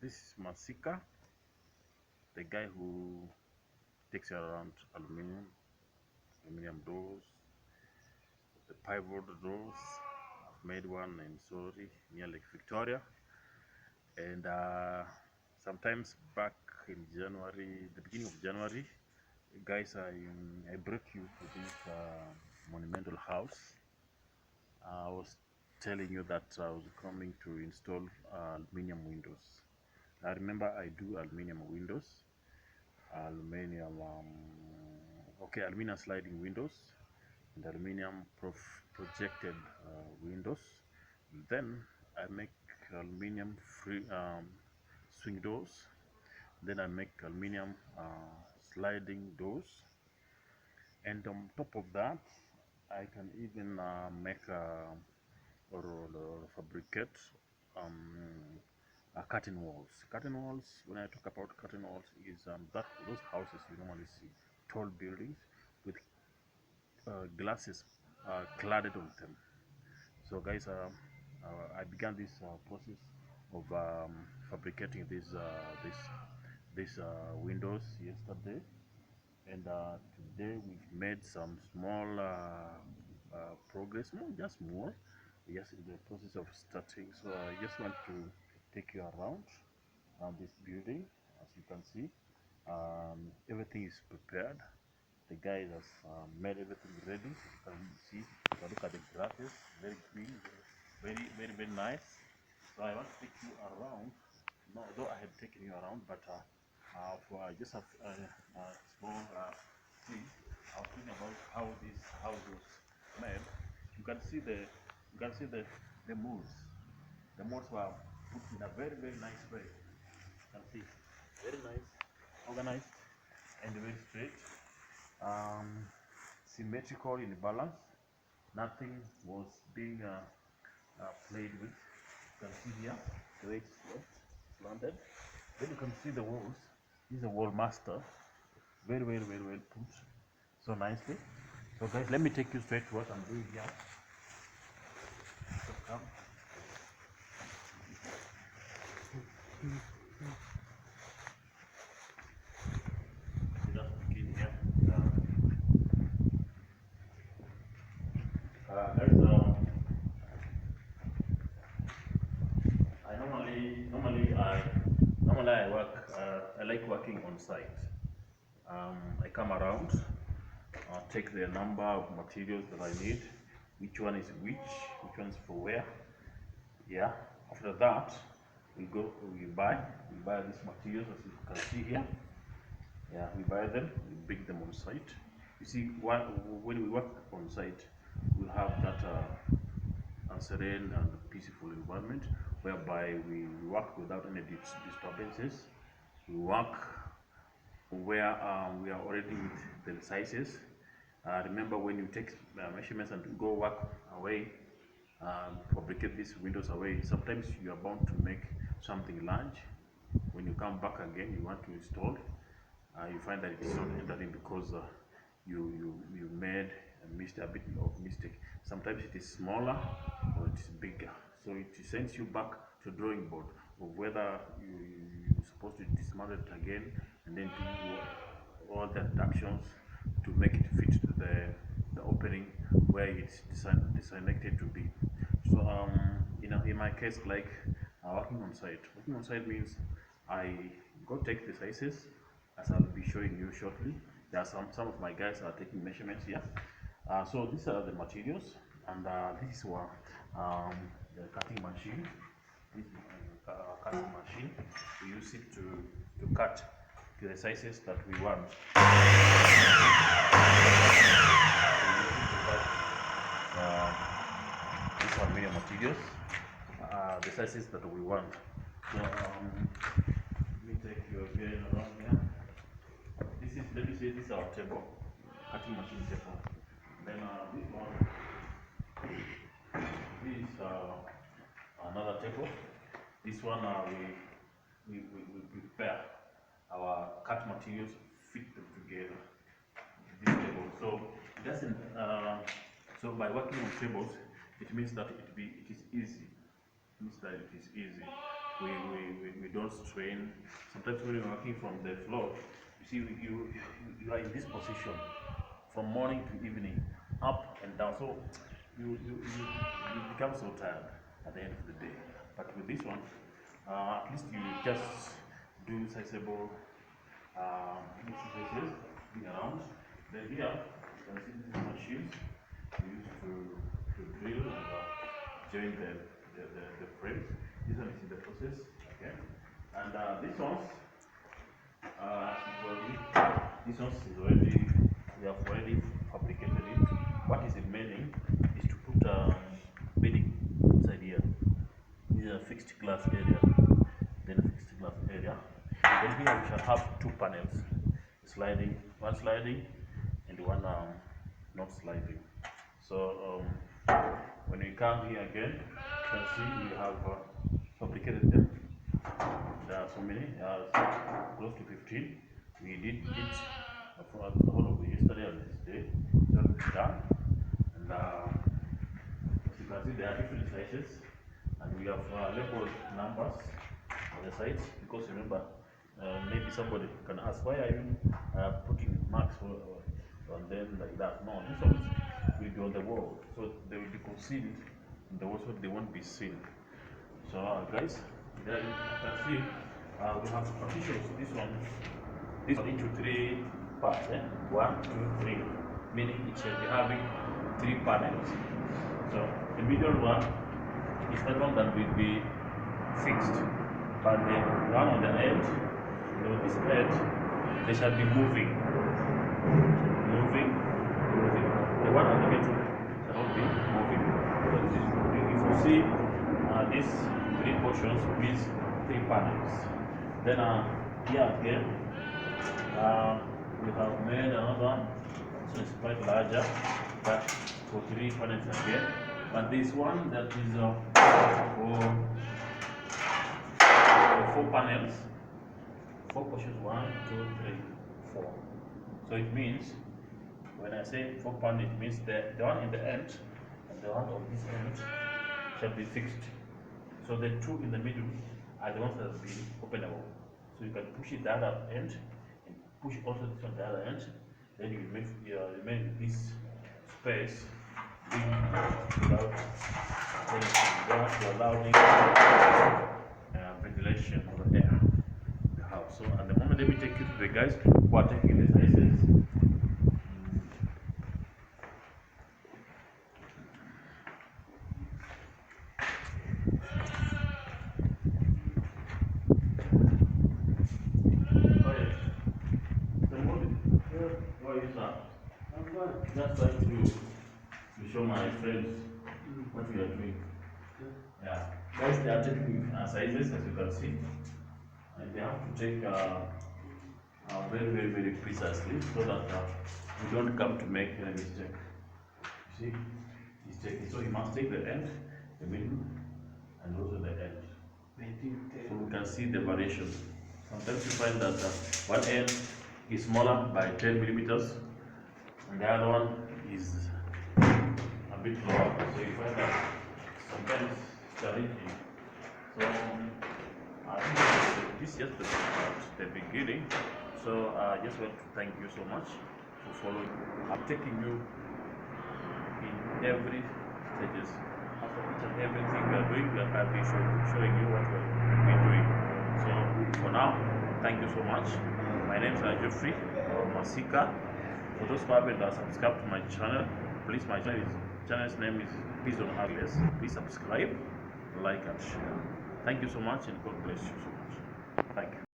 This is Masika, the guy who takes you around aluminium doors, the pivot doors. I've made one in Surrey near Lake Victoria, and sometimes back in January, the beginning of January, guys, I brought you to this monumental house. I was telling you that I was coming to install aluminium windows. I remember I do aluminium windows, aluminium, aluminium sliding windows, and aluminium projected windows. Then I make aluminium free swing doors. Then I make aluminium sliding doors, and on top of that, I can even make or fabricate curtain walls. Curtain walls, when I talk about curtain walls, is that those houses you normally see, tall buildings with glasses cladded on them. So guys, I began this process of fabricating these windows yesterday, and today we've made some small progress, just small, just in the process of starting. So I just want to take you around this building. As you can see, everything is prepared. The guy has made everything ready. You can see, you can look at the grasses, very clean, very nice. So I want to take you around. No, though I had taken you around, but for I just have a small thing. I was thinking about how this house was made. You can see the molds. The molds were put in a very nice way. You can see, very nice, organized, and very straight. Symmetrical in balance. Nothing was being played with. You can see here the way it's slanted. Then you can see the walls. This is a wall master. Very well put. So nicely. So guys, let me take you straight to what I'm doing here. So come. Just begin here. There's normally I work. I like working on site. I come around, take the number of materials that I need, which one is which one is for where. Yeah. After that, we buy these materials as you can see here. Yeah, we buy them, we bring them on site. You see, when we work on site, we'll have that serene and peaceful environment whereby we work without any disturbances. We work where we are already with the sizes. Remember, when you take measurements and go work away, fabricate these windows away, sometimes you are bound to make something large. When you come back again, you want to install, you find that it's not entering because you made a bit of mistake. Sometimes it is smaller or it is bigger, so it sends you back to drawing board of whether you're supposed to dismantle it again and then do all the adaptations to make it fit to the opening where it's designated to be. So in my case, like working on site means I go take the sizes as I'll be showing you shortly. There are some of my guys are taking measurements here. So these are the materials, and this is the cutting machine. This cutting machine, we use it to cut to the sizes that we want. These are medium materials, the sizes that we want. So let me take you again around here. Let me say this is our table, cutting machine table. Then this one, this is another table. This one we prepare our cut materials, fit them together. This table. So it doesn't. So by working on tables, it means that it is easy. It means that it is easy. we don't strain. Sometimes when you're working from the floor, you see you are in this position from morning to evening, up and down. So you become so tired at the end of the day. But with this one, at least you just do sizable exercises, being around. Then here, you can see these machines used to drill and join the frames. This one is in the process, okay. And this one's this one is already, we have already fabricated it. What is remaining is to put bedding inside here. This is a fixed glass area, then a fixed glass area. Then here we shall have two panels, one sliding and one not sliding. So when we come here again, you can see we have fabricated them. There are so many, close to 15. We did it for the whole of yesterday and this day. So it's done. And as you can see, there are different sizes, and we have labeled numbers on the sides, because remember, maybe somebody can ask, why are you putting marks and then like that? No, these ones will be on the wall, so they will be concealed in the wall, so they won't be seen. So guys, there you can see we have partitions. This one into 3 parts. 1, 2, 3. Meaning it shall be having 3 panels. So the middle one is the one that will be fixed, but the one on the edge, this edge, they shall be moving. The one on the middle shall not be moving. So this is moving. If you see these 3 portions means 3 panels. Then here again, we have made another one, so it's quite larger, but for 3 panels again. But this one that is for 4 panels, 4 portions, 1, 2, 3, 4. So it means, when I say 4 panels, it means the one in the end and the one on this end shall be fixed. So the 2 in the middle are the ones that will be openable. So you can push it the other end and push also this on the other end. Then you remain with this space without anything to allow ventilation over there in the house. So at the moment, let me take you to the guys who are taking the sizes. Just like to show my friends what we are doing. Yeah, guys, they are taking sizes, as you can see, and they have to take very precisely, so that we don't come to make any mistake. You see, he's taking, so he must take the end, the middle, and also the end. So we can see the variation. Sometimes you find that one end is smaller by 10 millimeters. And the other one is a bit lower, so you find that sometimes challenging. So I think this is just the beginning. So I just want to thank you so much for following. I'm taking you in every stages. After each and everything we are doing, I'll be showing you what we're doing. So for now, thank you so much. My name is Jeffrey or Masika. For those who haven't subscribed to my channel, please, my channel's name is Please Don't Have This. Please subscribe, like and share. Thank you so much, and God bless you so much. Thank you.